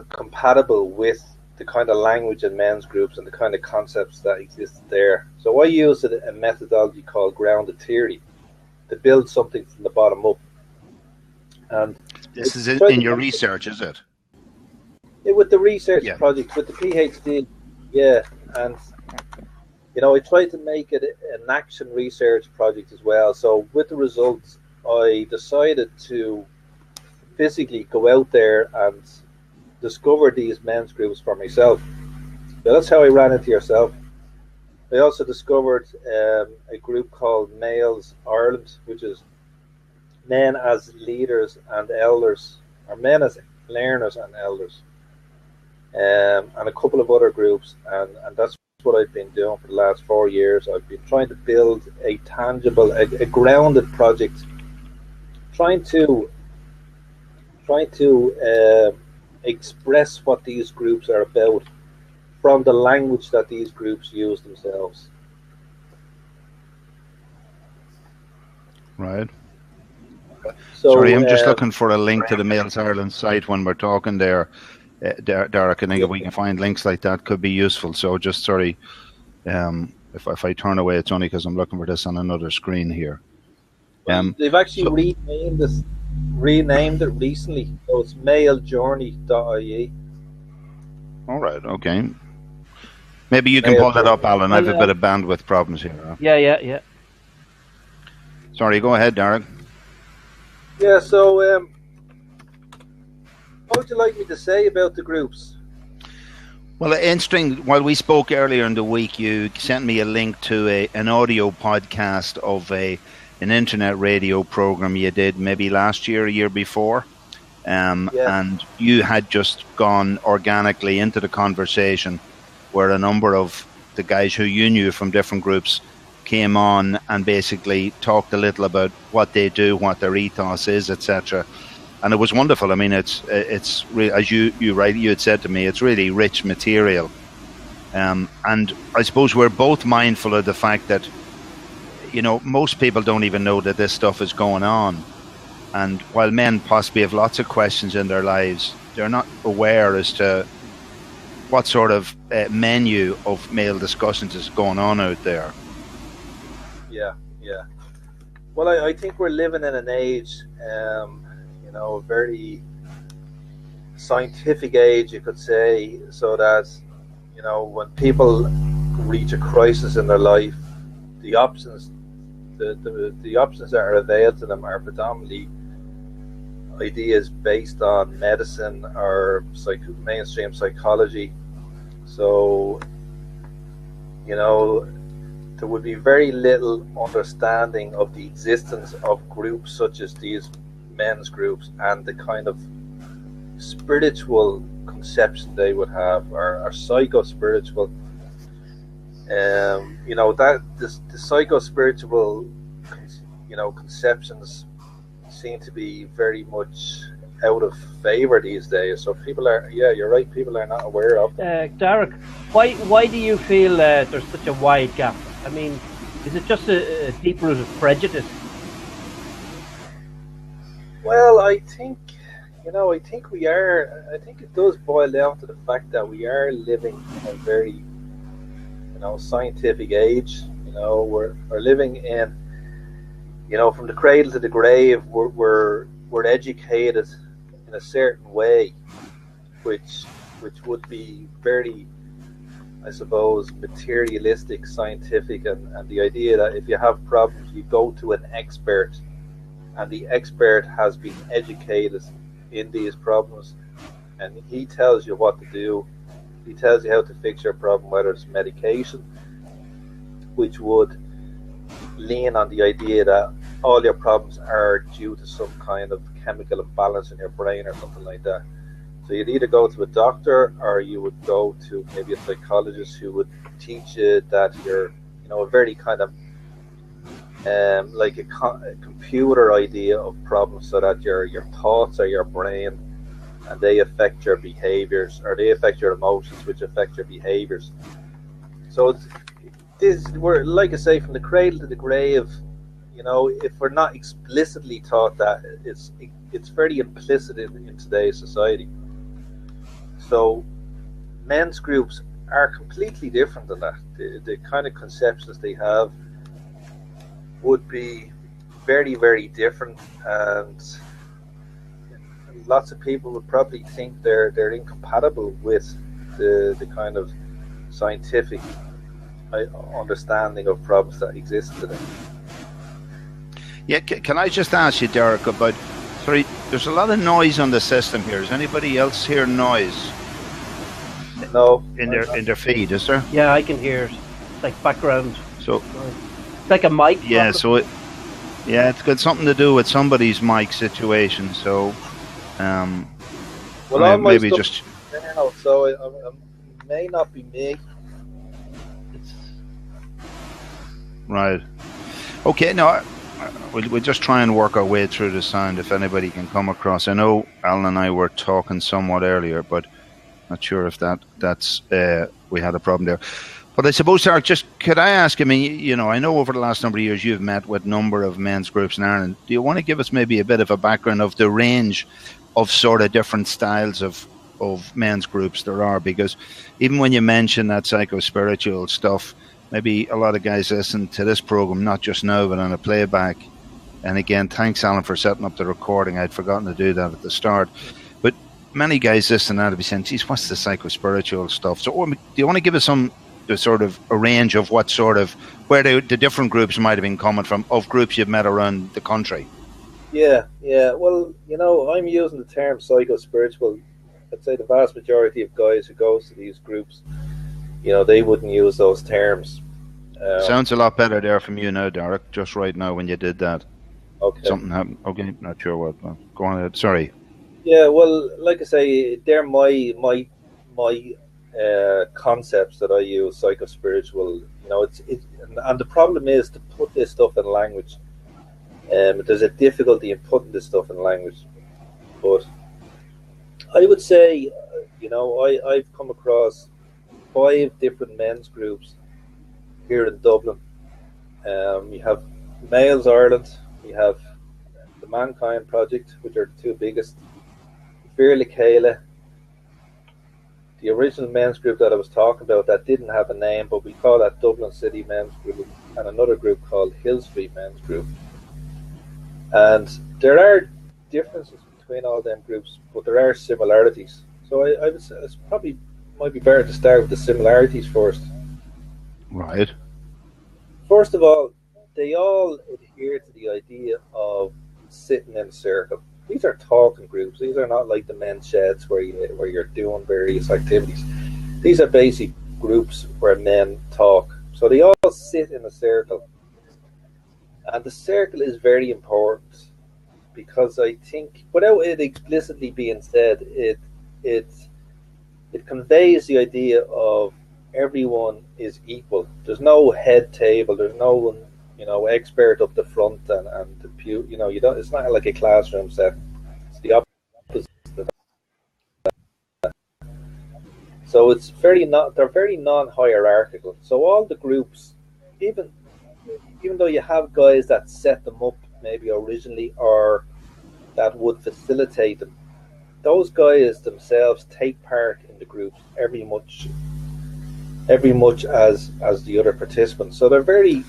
compatible with the kind of language in men's groups and the kind of concepts that existed there. So I used a methodology called grounded theory to build something from the bottom up. And this is in your research, is it? With the research project, with the PhD, and I tried to make it an action research project as well. So with the results, I decided to physically go out there and discover these men's groups for myself. So that's how I ran into yourself. I also discovered a group called Males Ireland, which is men as leaders and elders, or men as learners and elders, and a couple of other groups, and that's what I've been doing for the last 4 years. I've been trying to build a tangible, a grounded project, trying to express what these groups are about from the language that these groups use themselves. Right. So, sorry, I'm just looking for a link to the Males Ireland site when we're talking there, Derek. I think if we can find links like that, could be useful. So just sorry, if I turn away, it's only because I'm looking for this on another screen here. They've actually renamed it recently, so it's malejourney.ie. All right, okay. Maybe you can pull that up, Alan. I have a bit of bandwidth problems here. Huh? Yeah. Sorry, go ahead, Derek. Yeah, so what would you like me to say about the groups? Well, interesting, while we spoke earlier in the week, you sent me a link to an audio podcast of an internet radio program you did maybe last year, a year before. And you had just gone organically into the conversation where a number of the guys who you knew from different groups came on and basically talked a little about what they do, what their ethos is, etc. And it was wonderful. I mean, it's as you had said to me, it's really rich material. And I suppose we're both mindful of the fact that, most people don't even know that this stuff is going on. And while men possibly have lots of questions in their lives, they're not aware as to what sort of menu of male discussions is going on out there. Yeah. Well, I think we're living in an age, a very scientific age, you could say, so that, when people reach a crisis in their life, the options that are available to them are predominantly ideas based on medicine or mainstream psychology. So, there would be very little understanding of the existence of groups such as these men's groups and the kind of spiritual conception they would have, or psycho-spiritual. That the psycho-spiritual, conceptions seem to be very much out of favor these days. So people are, you're right, people are not aware of. Derek, why do you feel there's such a wide gap? I mean, is it just a deep-rooted prejudice? Well, I think we are. I think it does boil down to the fact that we are living in a very, scientific age. We're living in, from the cradle to the grave. We're educated in a certain way, which would be very, I suppose, materialistic, scientific, and the idea that if you have problems, you go to an expert, and the expert has been educated in these problems, and he tells you what to do. He tells you how to fix your problem, whether it's medication, which would lean on the idea that all your problems are due to some kind of chemical imbalance in your brain or something like that. So you'd either go to a doctor, or you would go to maybe a psychologist who would teach you that you're, a very kind of like a computer idea of problems, so that your thoughts are your brain, and they affect your behaviors, or they affect your emotions, which affect your behaviors. So we're, like I say, from the cradle to the grave. If we're not explicitly taught that, it's very implicit in today's society. So men's groups are completely different than that. The kind of conceptions they have would be very, very different, and lots of people would probably think they're incompatible with the kind of scientific understanding of problems that exist today. Yeah, can I just ask you, Derek, about... Sorry, there's a lot of noise on the system here. Does anybody else hear noise? No. In their feed, is there? Yeah, I can hear it. It's like background. So... It's like a mic. Yeah, so it's got something to do with somebody's mic situation, so... well, maybe just... So it may not be me. Right. Okay, no... We'll just try and work our way through the sound if anybody can come across. I know Alan and I were talking somewhat earlier, but not sure if that's we had a problem there. But I suppose, Derek, just could I ask, I mean, I know over the last number of years you've met with a number of men's groups in Ireland. Do you want to give us maybe a bit of a background of the range of sort of different styles of men's groups there are? Because even when you mention that psycho-spiritual stuff, maybe a lot of guys listen to this program, not just now, but on a playback. And again, thanks, Alan, for setting up the recording. I'd forgotten to do that at the start. But many guys listening now to be saying, geez, what's the psycho-spiritual stuff? So do you want to give us the sort of a range of what sort of, where the different groups might have been coming from, of groups you've met around the country? Yeah. Well, I'm using the term psycho-spiritual. I'd say the vast majority of guys who goes to these groups, they wouldn't use those terms. Sounds a lot better there from you now, Derek, just right now when you did that. Okay. Something happened. Okay, not sure what. Go on ahead. Sorry. Yeah, well, like I say, they're my concepts that I use, psycho-spiritual. And the problem is to put this stuff in language. There's a difficulty in putting this stuff in language. But I would say, I've come across 5 different men's groups here in Dublin. You have Males Ireland, you have the Mankind Project, which are the 2 biggest, Fearle Céile, the original men's group that I was talking about that didn't have a name, but we call that Dublin City Men's Group, and another group called Hill Street Men's Group. And there are differences between all them groups, but there are similarities. So I would say it's probably might be better to start with the similarities first. Right. First of all, they all adhere to the idea of sitting in a circle. These are talking groups. These are not like the men's sheds where you're doing various activities. These are basic groups where men talk. So they all sit in a circle. And the circle is very important because I think, without it explicitly being said, it conveys the idea of everyone is equal. There's no head table. There's no one, expert up the front and the pew. You don't. It's not like a classroom setting. It's the opposite of that. So it's they're very non-hierarchical. So all the groups, even though you have guys that set them up maybe originally or that would facilitate them, those guys themselves take part in the groups every much as the other participants. So they're very,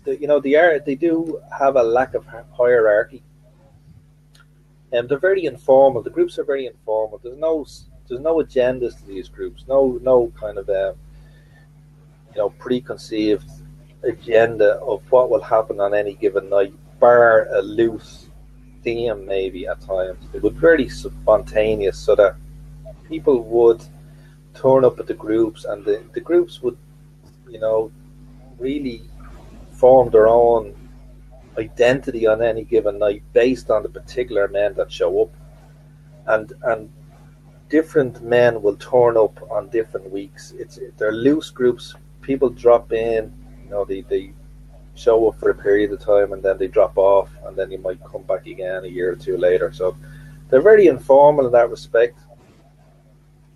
they do have a lack of hierarchy, and they're very informal. The groups are very informal. There's no agendas to these groups. No kind of preconceived agenda of what will happen on any given night, bar a loose theme maybe at times. It would be very spontaneous, so that people would turn up at the groups, and the groups would, really form their own identity on any given night based on the particular men that show up, and different men will turn up on different weeks. They're loose groups. People drop in, they show up for a period of time and then they drop off, and then you might come back again a year or two later. So they're very informal in that respect.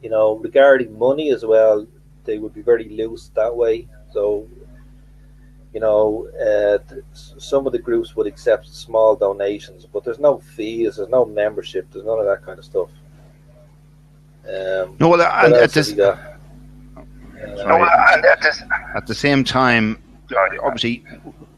Regarding money as well, they would be very loose that way. So, some of the groups would accept small donations, but there's no fees, there's no membership, there's none of that kind of stuff. No, well, what and else have we got? At the same time, obviously,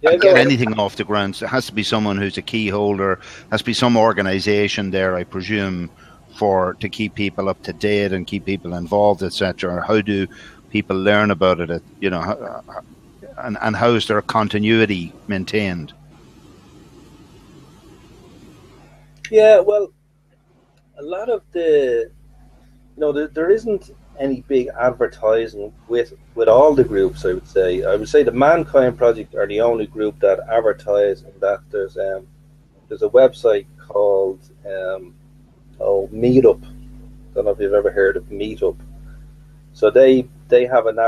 Yeah, get go ahead. anything off the ground, there has to be someone who's a key holder. Has to be some organisation there, I presume, to keep people up to date and keep people involved, etc. How do people learn about it? You know, and how is their continuity maintained? Yeah, well, a lot of there isn't any big advertising with all the groups. I would say the Mankind Project are the only group that advertise, and that there's a website called Meetup. Don't know if you've ever heard of Meetup. So they have an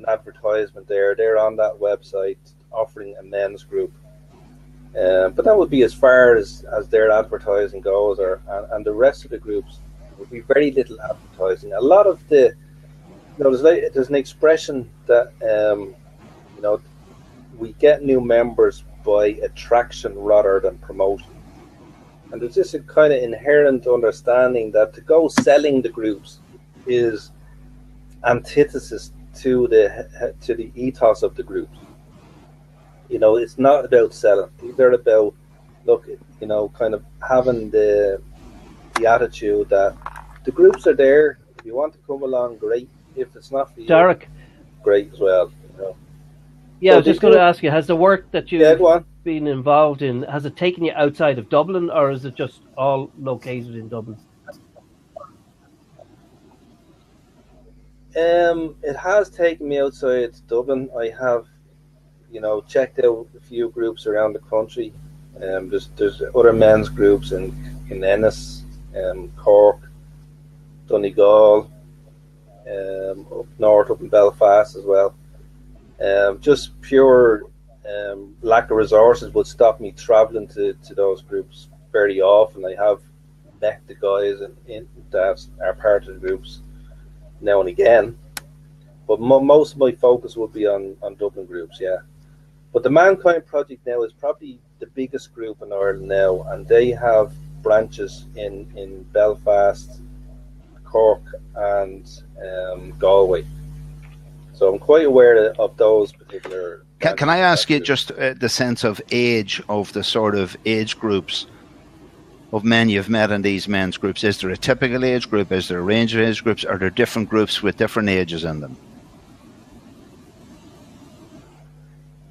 advertisement there. They're on that website offering a men's group. But that would be as far as their advertising goes, and the rest of the groups would be very little advertising. A lot of there's an expression that we get new members by attraction rather than promotion, and there's just a kind of inherent understanding that to go selling the groups is antithesis to the ethos of the groups. It's not about selling. They're about, kind of having the attitude that the groups are there. If you want to come along, great. If it's not for you, Derek, great as well. Yeah, So I was just going to ask you, has the work that you've go on. been involved in, has it taken you outside of Dublin, or is it just all located in Dublin? It has taken me outside Dublin. I have checked out a few groups around the country. There's other men's groups in Ennis, Cork, Donegal, up north, up in Belfast as well. Just pure lack of resources would stop me travelling to those groups very often. I have met the guys that are part of the groups now and again, but most of my focus would be on Dublin groups, yeah. But the Mankind Project now is probably the biggest group in Ireland now, and they have branches in Belfast, Cork, and Galway. So I'm quite aware of those particular. Can I ask you just the sense of age of the sort of age groups of men you've met in these men's groups? Is there a typical age group? Is there a range of age groups? Are there different groups with different ages in them?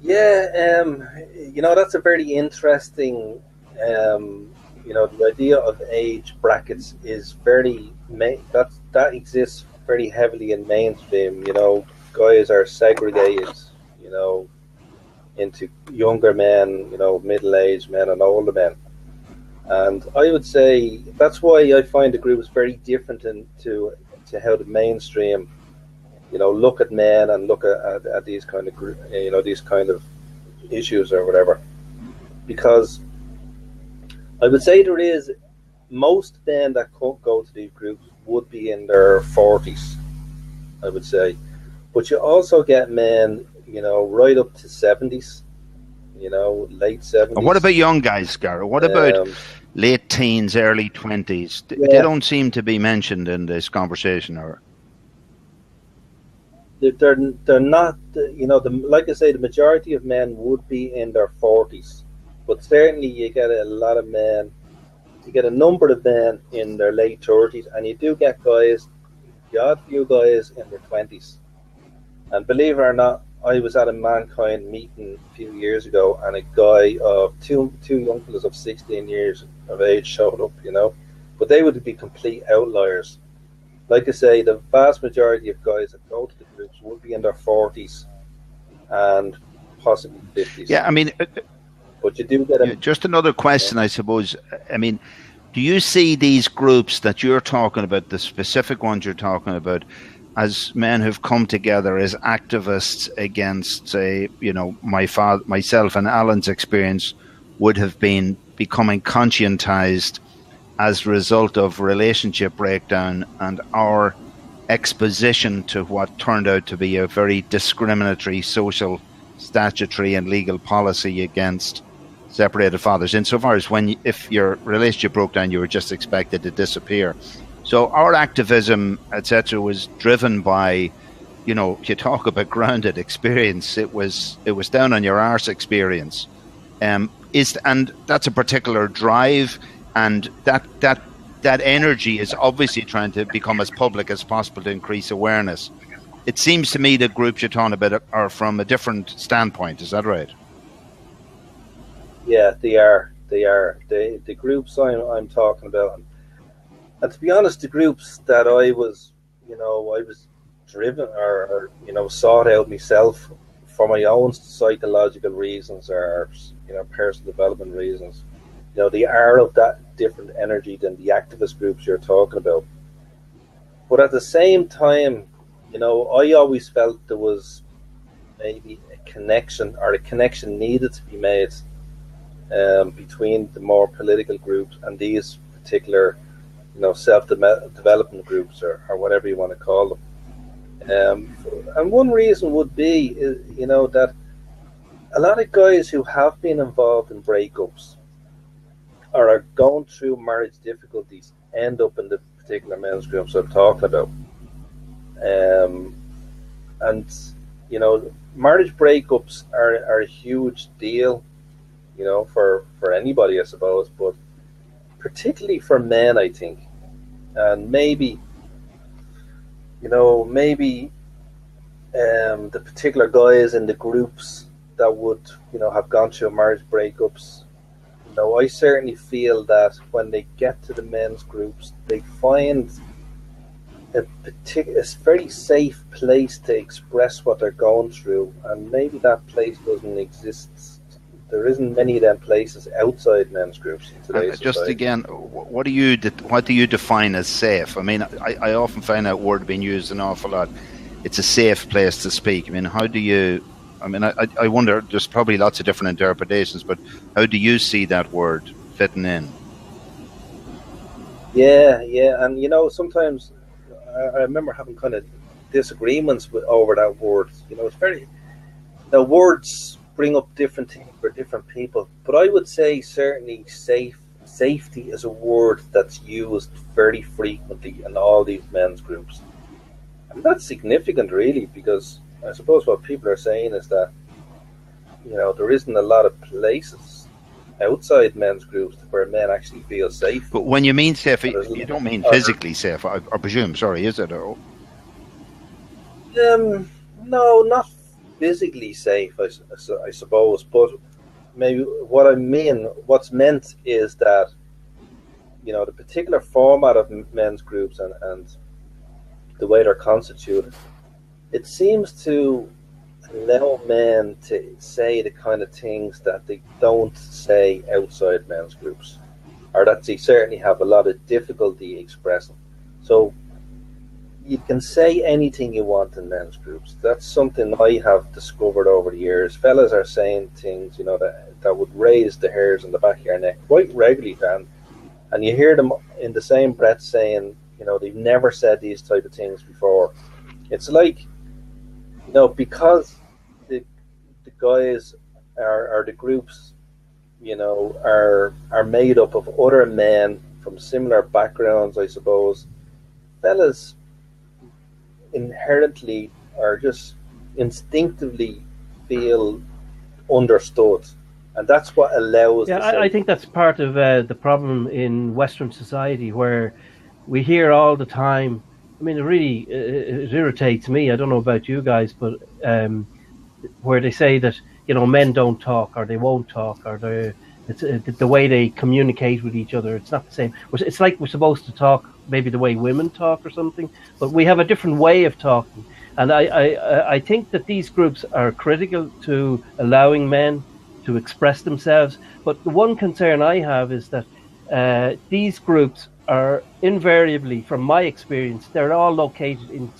Yeah, that's a very interesting. The idea of age brackets is that exists very heavily in mainstream. Guys are segregated, into younger men, middle-aged men and older men. And I would say that's why I find the groups very different to how the mainstream, look at men and look at these kind of these kind of issues or whatever. Because I would say there is most men that go to these groups would be in their 40s, I would say. But you also get men, right up to 70s, late 70s. And what about young guys, Gareth? What about late teens, early 20s? They don't seem to be mentioned in this conversation, or they're not. Like I say, the majority of men would be in their 40s, but certainly you get a lot of men. You get a number of men in their late 30s, and you do get guys, the odd few guys in their 20s. And believe it or not, I was at a Mankind meeting a few years ago, and a guy of two young fellas of 16 years of age showed up, but they would be complete outliers. Like I say, the vast majority of guys that go to the groups would be in their 40s and possibly 50s. Yeah, I mean, but you do get just another question, I suppose. I mean, do you see these groups that you're talking about, the specific ones you're talking about, as men who've come together as activists against, say, myself and Alan's experience would have been becoming conscientized as a result of relationship breakdown and our exposition to what turned out to be a very discriminatory social, statutory and legal policy against separated fathers, insofar as if your relationship broke down, you were just expected to disappear. So our activism, etc., was driven by, you talk about grounded experience. It was down on your arse experience. And that's a particular drive, and that energy is obviously trying to become as public as possible to increase awareness. It seems to me the groups you're talking about are from a different standpoint. Is that right? Yeah, they are. The groups I'm talking about, and to be honest, the groups that I was driven or sought out myself for my own psychological reasons or personal development reasons. They are of that different energy than the activist groups you're talking about. But at the same time, I always felt there was maybe a connection, or a connection needed to be made between the more political groups and these particular, self-development groups or whatever you want to call them. And one reason would be, that a lot of guys who have been involved in breakups or are going through marriage difficulties end up in the particular men's groups I'm talking about. And marriage breakups are a huge deal, for anybody, I suppose, but particularly for men, I think. And maybe the particular guys in the groups that would, have gone through marriage breakups, I certainly feel that when they get to the men's groups, they find a very safe place to express what they're going through, and maybe that place doesn't exist. There isn't many of them places outside men's groups in today's just society. Again, what do you define as safe? I mean, I often find that word being used an awful lot. It's a safe place to speak. I mean, how do you? I mean, I wonder. There's probably lots of different interpretations, but how do you see that word fitting in? Yeah, and sometimes I remember having kind of disagreements over that word. It's very. Now, words bring up different things for different people, but I would say certainly safety is a word that's used very frequently in all these men's groups. And that's significant, really, because I suppose what people are saying is that, there isn't a lot of places outside men's groups where men actually feel safe. But when you mean safe, you don't mean physically safe, I presume. Sorry, is it? No, not physically safe, I suppose, but maybe what's meant is that, the particular format of men's groups and the way they're constituted, it seems to allow men to say the kind of things that they don't say outside men's groups, or that they certainly have a lot of difficulty expressing. So you can say anything you want in men's groups. That's something I have discovered over the years. Fellas are saying things, that would raise the hairs on the back of your neck quite regularly, and you hear them in the same breath saying, they've never said these type of things before. It's like, because the guys or the groups, are made up of other men from similar backgrounds, I suppose. Fellas inherently or just instinctively feel understood, and that's what allows. I think that's part of the problem in Western society, where we hear all the time. I mean, it irritates me. I don't know about you guys, but where they say that men don't talk, or they won't talk, or it's the way they communicate with each other. It's not the same. It's like we're supposed to talk maybe the way women talk or something, but we have a different way of talking. And I think that these groups are critical to allowing men to express themselves. But the one concern I have is that these groups are invariably, from my experience, they're all located in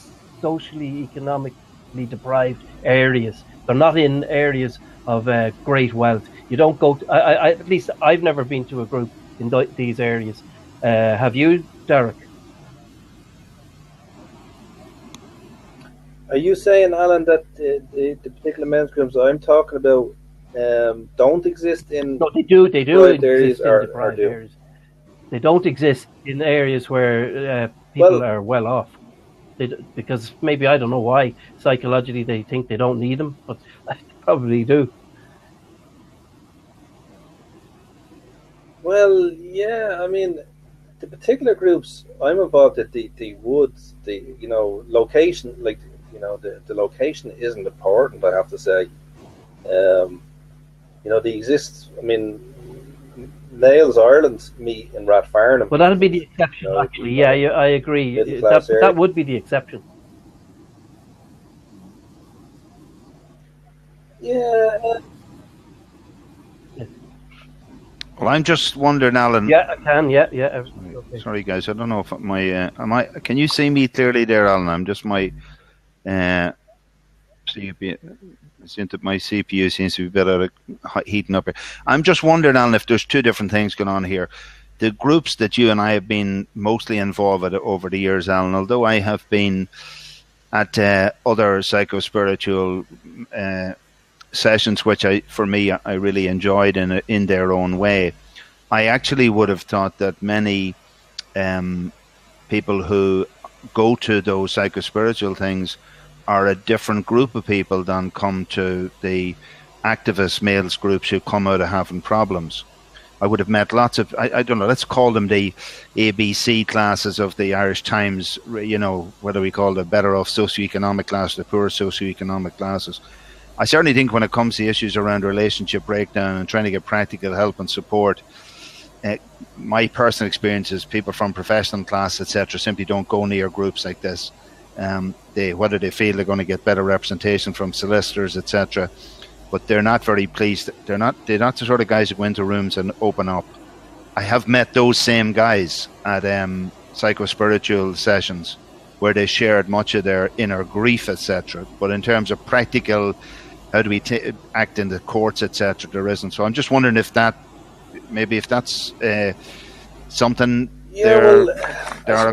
socially, economically deprived areas. They're not in areas of great wealth. You don't go to, at least I've never been to a group in these areas. Have you, Derek? Are you saying, Alan, that the particular men's groups I'm talking about don't exist in? No, they do. They do areas, exist in deprived areas. They don't exist in areas where people are well off. Because maybe, I don't know why, psychologically they think they don't need them, but they probably do. Well, yeah, I mean, the particular groups I'm involved at, the woods, location, like, the location isn't important, I have to say. They exist. I mean, Nails Ireland meet in Rathfarnham. But that'll be the exception, actually. Yeah, I agree. That would be the exception. Yeah. Well, I'm just wondering, Alan. Yeah, I can. Yeah. Okay. Sorry, guys. I don't know if my can you see me clearly there, Alan? I'm just my CPU. My CPU seems to be better at heating up here. I'm just wondering, Alan, if there's two different things going on here. The groups that you and I have been mostly involved with over the years, Alan, although I have been at other psychospiritual sessions, which I really enjoyed in their own way, I actually would have thought that many people who go to those psychospiritual things are a different group of people than come to the activist males groups who come out of having problems. I would have met lots of, I don't know, let's call them the ABC classes of the Irish Times, whether we call the better off socioeconomic class, the poor socioeconomic classes. I certainly think when it comes to issues around relationship breakdown and trying to get practical help and support, my personal experience is people from professional class, etc., simply don't go near groups like this. Whether they feel they're going to get better representation from solicitors, etc., but they're not very pleased. They're not the sort of guys who go into rooms and open up. I have met those same guys at psychospiritual sessions where they shared much of their inner grief, etc. But in terms of practical, how do we act in the courts, etc., there isn't. So I'm just wondering if that's something. Yeah, well,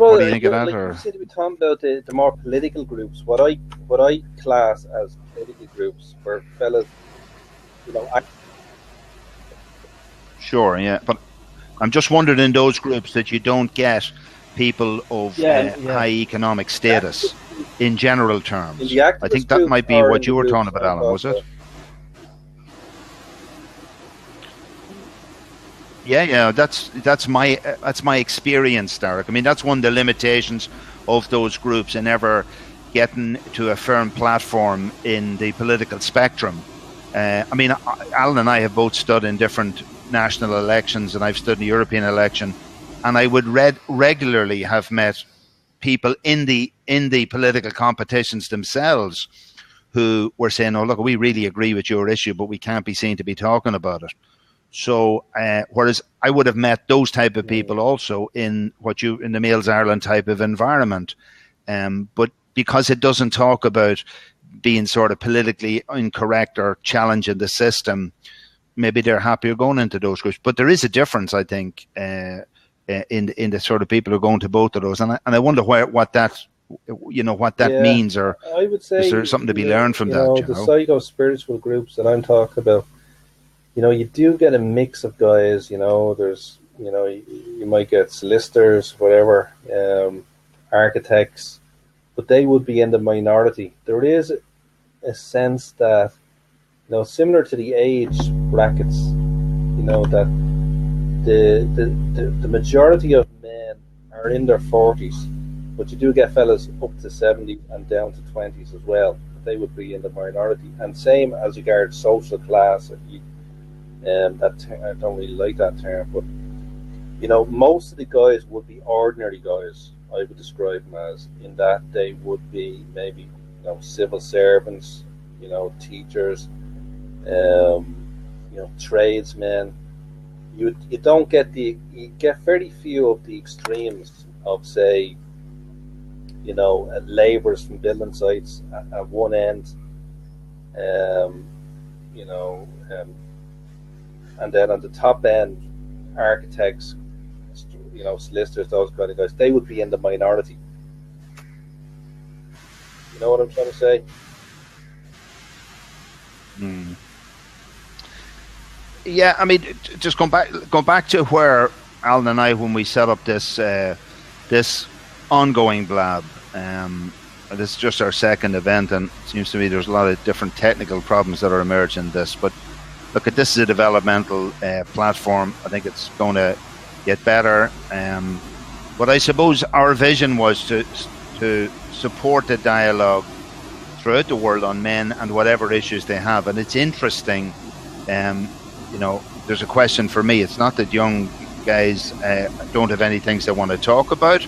what do you think of that? You seem to be talking about the more political groups. What I class as political groups were fellas, Sure, yeah, but I'm just wondering in those groups that you don't get people of high economic status in general terms. I think that might be what you were talking about, Alan, was it? Yeah, that's my experience, Derek. I mean, that's one of the limitations of those groups and never getting to a firm platform in the political spectrum. I mean, Alan and I have both stood in different national elections, and I've stood in the European election, and I would regularly have met people in the political competitions themselves who were saying, "Oh, look, we really agree with your issue, but we can't be seen to be talking about it." So, whereas I would have met those type of people also in the Males Ireland type of environment, but because it doesn't talk about being sort of politically incorrect or challenging the system, maybe they're happier going into those groups. But there is a difference, I think, in the sort of people who are going to both of those, and I wonder what that means, or I would say, is there something to be learned from that? The psycho-spiritual groups that I'm talking about, you do get a mix of guys. There's, you might get solicitors, whatever, architects, but they would be in the minority. There is a sense that, similar to the age brackets, that the majority of men are in their 40s, but you do get fellas up to 70 and down to 20s as well. They would be in the minority, and same as regards social class. I don't really like that term, but most of the guys would be ordinary guys. I would describe them as, in that they would be maybe civil servants, teachers, tradesmen. You don't get you get very few of the extremes of, say, labourers from building sites at one end, and then on the top end, architects, solicitors, those kind of guys, they would be in the minority. You know what I'm trying to say? Yeah, I mean, just go back to where Alan and I, when we set up this this ongoing blab, this is just our second event, and it seems to me there's a lot of different technical problems that are emerging in this. But look, this is a developmental platform. I think it's going to get better. But I suppose our vision was to support the dialogue throughout the world on men and whatever issues they have. And it's interesting, there's a question for me. It's not that young guys don't have any things they want to talk about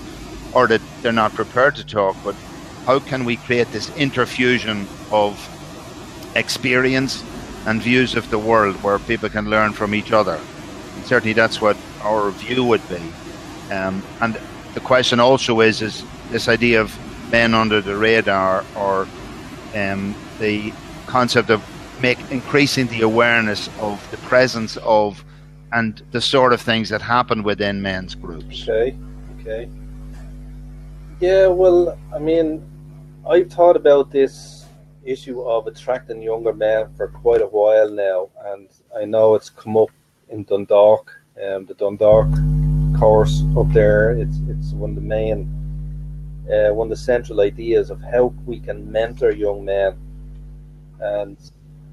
or that they're not prepared to talk, but how can we create this interfusion of experience and views of the world where people can learn from each other? And certainly that's what our view would be. And the question also is this idea of men under the radar, or the concept of increasing the awareness of the presence of and the sort of things that happen within men's groups. Okay. Yeah, well, I mean, I've thought about this issue of attracting younger men for quite a while now, and I know it's come up in Dundalk, the Dundalk course up there. It's one of the main, one of the central ideas of how we can mentor young men. And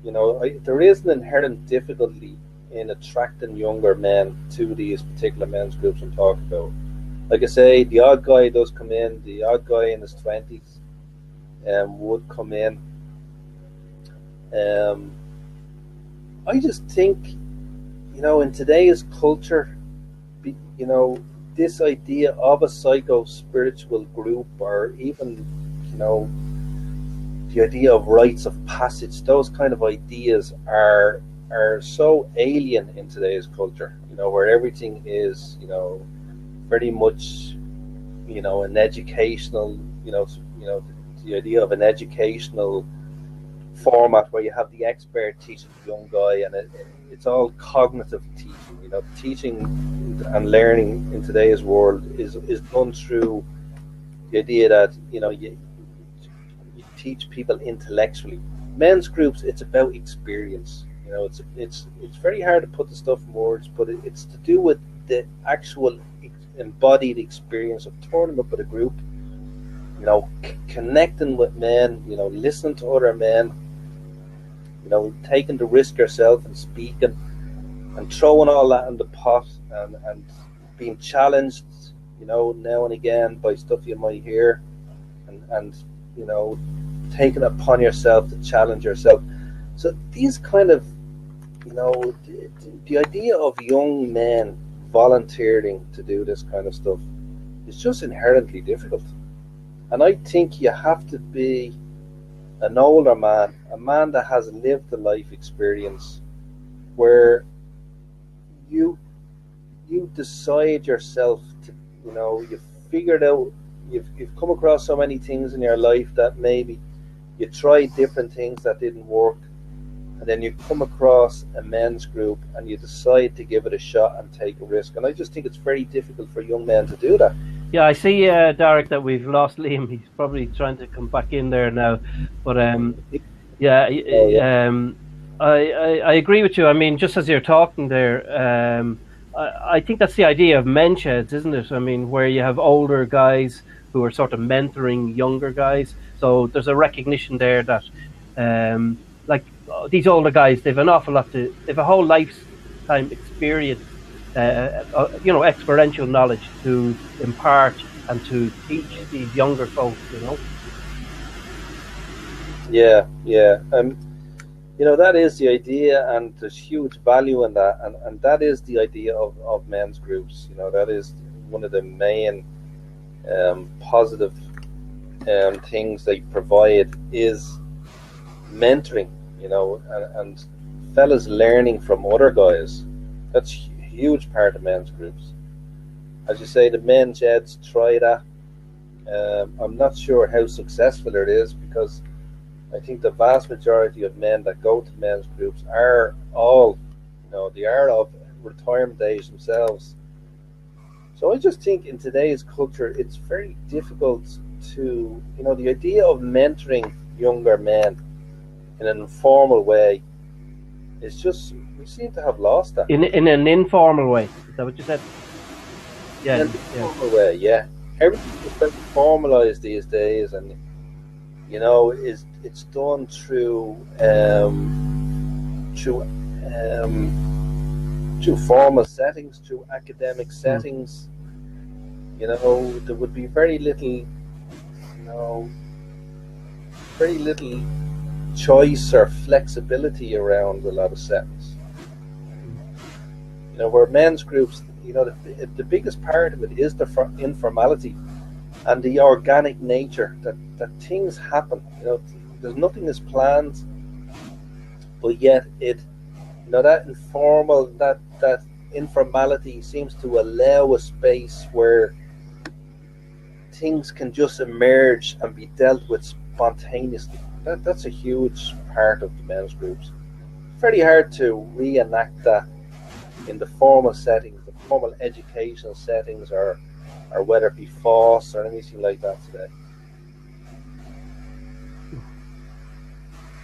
there is an inherent difficulty in attracting younger men to these particular men's groups I'm talking about. Like I say, the odd guy does come in, the odd guy in his 20s would come in. I just think, in today's culture, this idea of a psycho-spiritual group, or even, the idea of rites of passage, those kind of ideas are so alien in today's culture, where everything is, very much, an educational, the idea of an educational format where you have the expert teaching the young guy, and it's all cognitive teaching. Teaching and learning in today's world is done through the idea that you teach people intellectually. Men's groups, it's about experience. It's very hard to put the stuff in words, but it's to do with the actual embodied experience of turning up with a group, connecting with men, listening to other men, taking the risk yourself and speaking and throwing all that in the pot, and being challenged, now and again by stuff you might hear, and taking it upon yourself to challenge yourself. So these kind of, the idea of young men volunteering to do this kind of stuff is just inherently difficult. And I think you have to be an older man, a man that has lived the life experience, where you decide yourself to, you've figured out, you've come across so many things in your life that maybe you tried different things that didn't work, and then you come across a men's group and you decide to give it a shot and take a risk. And I just think it's very difficult for young men to do that. Yeah, I see, Derek, that we've lost Liam. He's probably trying to come back in there now. But I agree with you. I mean, just as you're talking there, I think that's the idea of men's sheds, isn't it? I mean, where you have older guys who are sort of mentoring younger guys. So there's a recognition there that, these older guys, they've an awful lot they've a whole lifetime experience, experiential knowledge to impart and to teach these younger folks, Yeah. That is the idea, and there's huge value in that, and that is the idea of men's groups. That is one of the main positive things they provide is mentoring, and fellas learning from other guys. That's a huge part of men's groups. As you say, the men's sheds try that. I'm not sure how successful it is, because I think the vast majority of men that go to men's groups are all, they are of retirement age themselves. So I just think in today's culture, it's very difficult to, the idea of mentoring younger men in an informal way is just, we seem to have lost that. In an informal way. Is that what you said? Yeah, in the formal way, yeah. Everything is very formalized these days, and it's done through through formal settings, through academic settings. There would be very little choice or flexibility around a lot of settings. Where men's groups, the biggest part of it is the informality and the organic nature that things happen. There's nothing is planned, but yet that informality seems to allow a space where things can just emerge and be dealt with spontaneously. That's a huge part of the men's groups. It's very hard to reenact that in the formal settings, the formal educational settings, or whether it be FOSS or anything like that today.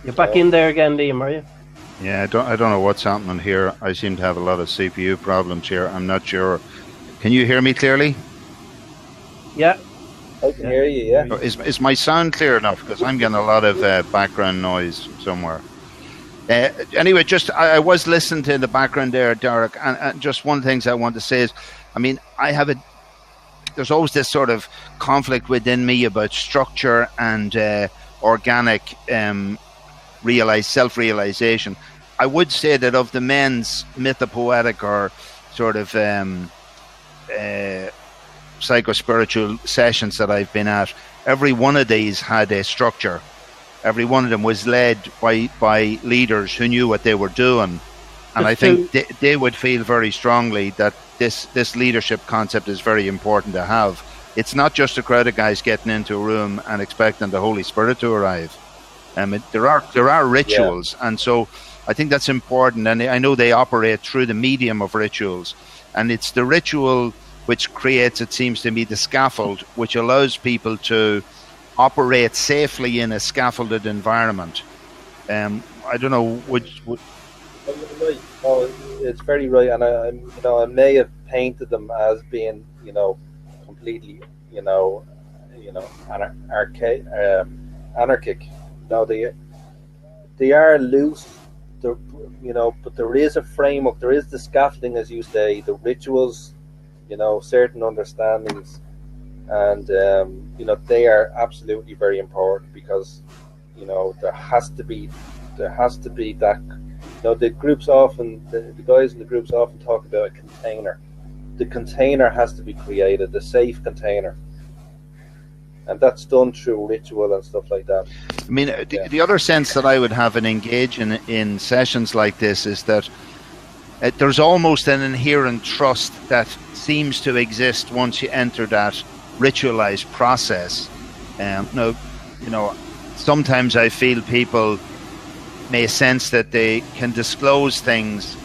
You're back in there again, Liam, are you? Yeah, I don't know what's happening here. I seem to have a lot of CPU problems here. I'm not sure. Can you hear me clearly? Yeah. I can hear you, yeah. Is my sound clear enough? Because I'm getting a lot of background noise somewhere. Anyway, I was listening to the background there, Derek, and just one of the things I want to say is, I mean, there's always this sort of conflict within me about structure and organic self-realization. I would say that of the men's mythopoetic or sort of psycho-spiritual sessions that I've been at, every one of these had a structure. Every one of them was led by leaders who knew what they were doing. And I think they would feel very strongly that this leadership concept is very important to have. It's not just a crowd of guys getting into a room and expecting the Holy Spirit to arrive. There are rituals, and so I think that's important. And I know they operate through the medium of rituals, and it's the ritual which creates, it seems to me, the scaffold which allows people to operate safely in a scaffolded environment. I don't know. It's very right, and I may have painted them as being, completely, anarchic. No, they are loose. But there is a framework. There is the scaffolding, as you say, the rituals, certain understandings, and they are absolutely very important, because there has to be that. The groups often, the guys in the groups often talk about a container. The container has to be created, the safe container, and that's done through ritual and stuff like that. I mean, the other sense that I would have in engaging in sessions like this is that there's almost an inherent trust that seems to exist once you enter that ritualized process. Sometimes I feel people may sense that they can disclose things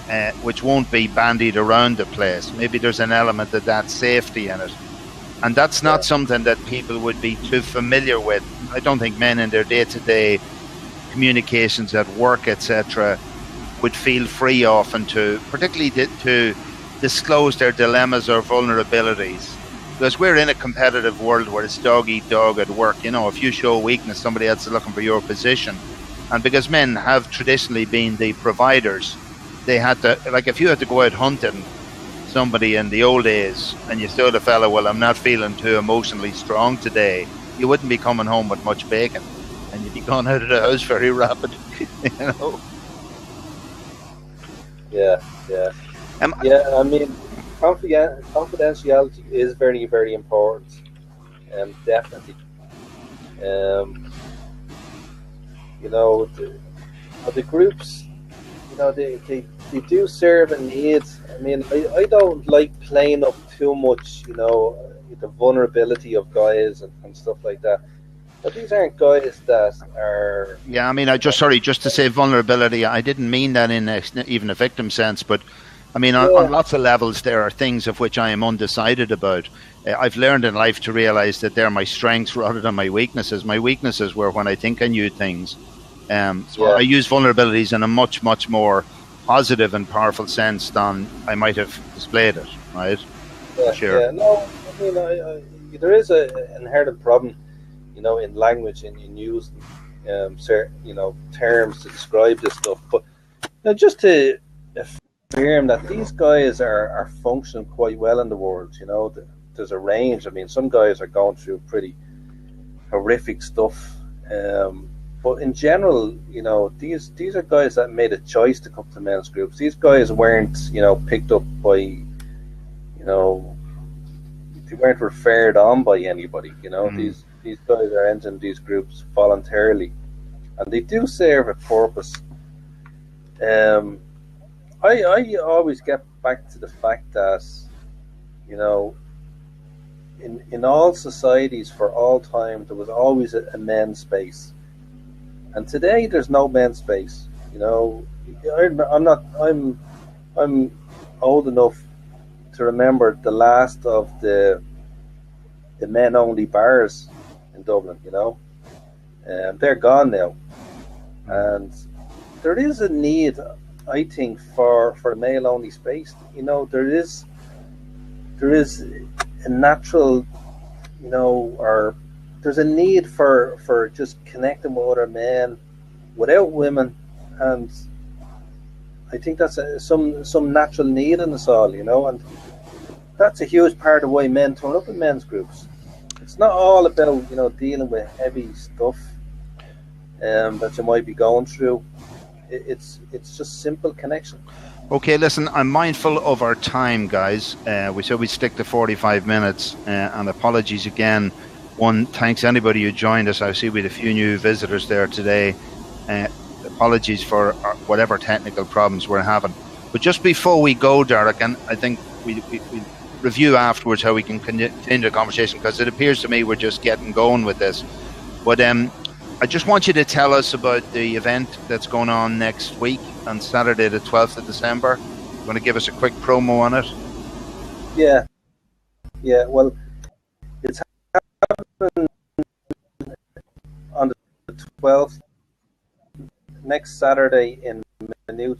which won't be bandied around the place. Maybe there's an element of that safety in it. And that's not something that people would be too familiar with. I don't think men in their day-to-day communications at work, etc., would feel free often particularly to disclose their dilemmas or vulnerabilities. Because we're in a competitive world where it's dog eat dog at work. If you show weakness, somebody else is looking for your position. And because men have traditionally been the providers, they had to, like, if you had to go out hunting somebody in the old days and you told a fella, well, I'm not feeling too emotionally strong today, you wouldn't be coming home with much bacon, and you'd be gone out of the house very rapid. Yeah. I mean, confidentiality is very, very important, definitely. The groups, they do serve a need. I mean, I don't like playing up too much, the vulnerability of guys and stuff like that. But these aren't guys that are... Yeah, I mean, just to say vulnerability, I didn't mean that in even a victim sense, but I mean, on lots of levels, there are things of which I am undecided about. I've learned in life to realize that they're my strengths rather than my weaknesses. My weaknesses were when I think I knew things. I use vulnerabilities in a much, much more positive and powerful sense than I might have displayed it, right? Sure. Yeah. No, I mean, there is an inherent problem, in language and in using, certain, terms to describe this stuff. But just to affirm that these guys are functioning quite well in the world. There's a range. I mean, some guys are going through pretty horrific stuff. But in general, these are guys that made a choice to come to men's groups. These guys weren't, picked up by, they weren't referred on by anybody. These guys are entering these groups voluntarily, and they do serve a purpose. I always get back to the fact that, in all societies for all time, there was always a men's space. And today there's no men's space. I'm old enough to remember the last of the men only bars in Dublin, they're gone now. And there is a need, I think, for a male only space. There is a natural, or there's a need for just connecting with other men without women, and I think that's some natural need in us all, and that's a huge part of why men turn up in men's groups. It's not all about dealing with heavy stuff that you might be going through. It's just simple connection. Okay, listen, I'm mindful of our time, guys. We said we'd stick to 45 minutes, and apologies again. One, thanks anybody who joined us. I see we had a few new visitors there today. Apologies for whatever technical problems we're having. But just before we go, Derek, and I think we review afterwards how we can continue the conversation, because it appears to me we're just getting going with this. But I just want you to tell us about the event that's going on next week on Saturday the 12th of December. You want to give us a quick promo on it? Yeah, well, it's happening on the 12th, next Saturday in Mantalk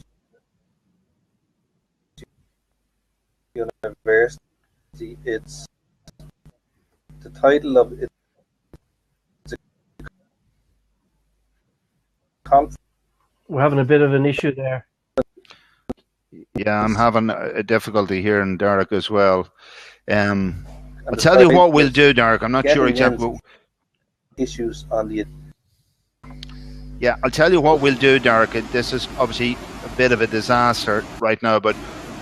University. It's the title of it. We're having a bit of an issue there. Yeah, I'm having a difficulty hearing Derek as well. I'll tell you what we'll do, Derek. I'm not sure exactly. Issues on the. Yeah, I'll tell you what we'll do, Derek. This is obviously a bit of a disaster right now, but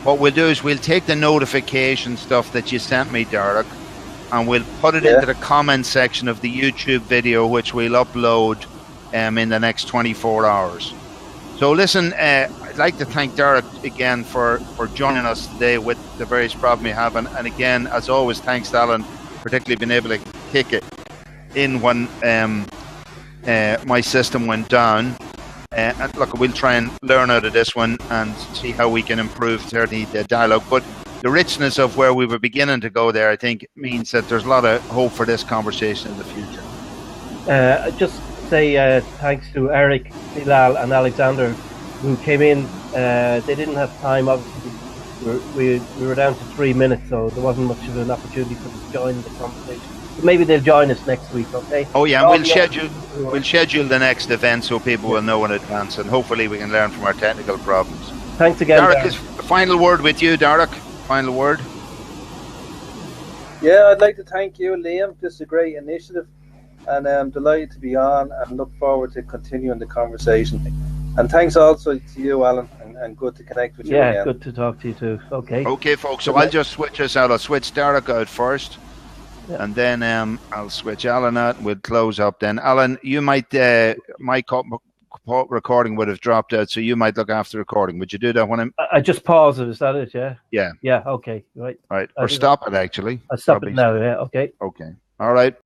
what we'll do is we'll take the notification stuff that you sent me, Derek, and we'll put it into the comment section of the YouTube video, which we'll upload in the next 24 hours. So listen, I'd like to thank Derek again for joining us today with the various problems we have. And again, as always, thanks to Alan, particularly being able to kick it in when my system went down. And look, we'll try and learn out of this one and see how we can improve certainly the dialogue. But the richness of where we were beginning to go there, I think, means that there's a lot of hope for this conversation in the future. Just say thanks to Eric, Bilal and Alexander who came in. They didn't have time, obviously. We were down to 3 minutes, so there wasn't much of an opportunity for them to join the conversation. But maybe they'll join us next week, okay? Oh yeah, and we'll schedule the next event so people will know in advance, and hopefully we can learn from our technical problems. Thanks again, Derek. Final word with you, Derek. Final word. Yeah, I'd like to thank you, Liam. This is a great initiative, and I'm delighted to be on and look forward to continuing the conversation. And thanks also to you, Alan, and good to connect with you again. Yeah, good to talk to you too. Okay. Okay, folks, so I'll just switch us out. I'll switch Derek out first, and then I'll switch Alan out, and we'll close up then. Alan, you might, my recording would have dropped out, so you might look after the recording. Would you do that when I just pause it, is that it, yeah? Yeah. Yeah, okay, right. Right, or stop it, actually. I'll stop it now, yeah, okay. Okay, all right.